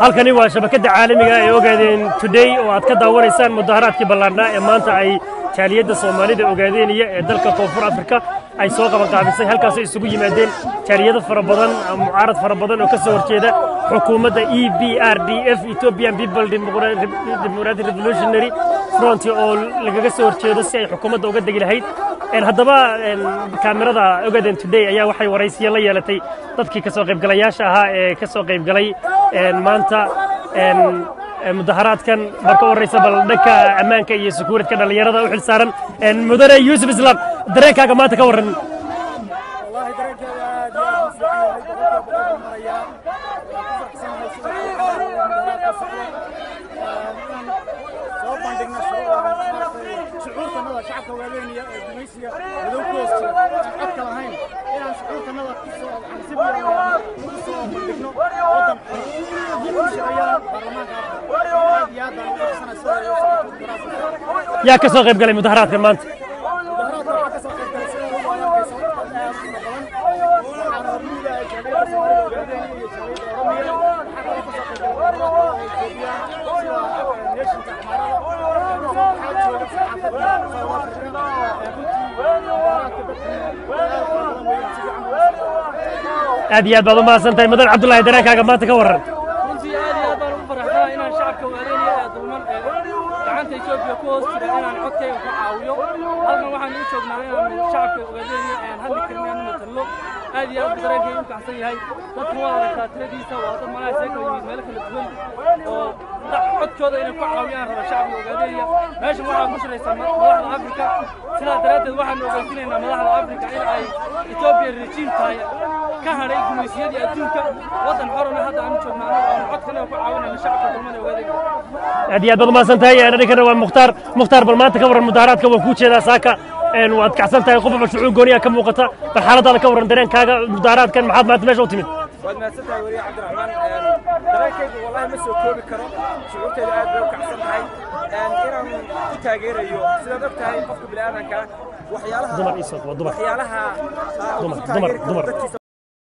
halkani waa shabakada caalamiga ah ee Ogaadeen Today oo aad ka daawanaysaan mudaharaadkii ballaarnaa ee maanta ay jaaliyadda Soomaalida Ogaadeen ee dalka Koonfur Afrika ay soo qaban qaabisay halkaas ay isugu yimaadeen jaaliyado fara badan mucaarad fara badan oo ka soo horjeeda xukuumadda EPRDF Ethiopian People Democratic Revolutionary Front oo lagaga soo horjeedo si ay xukuumadda uga degi lahayd haddaba kaamirada Ogaadeen Today ayaa waxay waraysiyo la yeelatay dadkii ka soo qaybgalayaasha ahaa ee ka soo qaybgalay maanta mudaharaadkan marka waraysa bal dhanka ammaanka iyo security-ka dhalinyarada u xilsaaran mudane Yuusuf Islaam dareenkaaga maanta ka waran wallahi dareenkaaga aad iyo aad u fiican yahay soo bandhigna shucuurtanada shacabka waaweynaya ee gumaysiga madowkoosta codka lahayn inaan shucuurtanada kusoo bandhigno wadan shirayaan baarlamaanka aad iyo aad baan u faraxsanahay yaa ka soo qayb galay mudaharaadkan maanta aad iyo aad baad u mahadsantahay mudan Cabdullaahi dareenkaaga maanta ka waran runtii aad iyo aad baan ugu faraxsanahay inaan shacabka Ogaadeen ee dulman gacanta Itoobiya ku hoos jira inaan codkayga ku caawiyo halkan waxaan u joognaa inaan shacabka Ogaadeen ee hadli karin inaan matalo aad iyo aad dareenkayga u kacsan yahay dadku waa aragtaa tiradiisa waa dad malaasay ka yimid meel kala duwan oo codkooda inay ku caawiyaan raba shacabka Ogaadeen meesha waxaa ku shiraysan madaxda Afrika sidaa daraadeed waxaan ogaysinaynaa madaxda Afrika in ay Itoobiya regime tahay ka haray gumaysiyadii adduunka wadan xorna hadda aan joognaa oo codkana ku caawinayna shacabka dulmada Ogaadeen aad iyo aad baad u mahadsantahay anigana waa Mukhtaar bal maanta ka waran mudaharaadka waan ku jeedaa saaka waad kacsan tahay qof mashruuc gooniya ka muuqata bal xaaladda ka waran dareenkaaga mudaharaadkan maxaad maanta meesha u timid waad mahadsantahay wariye Cabdiraxmaan dareenkaygu wallahi ma soo koobi karo shucuurtayda aad bay u kacsan tahay inaan ku taageerayo sidaad ogtahay qofka bini'aadanka waxyaalaha dumar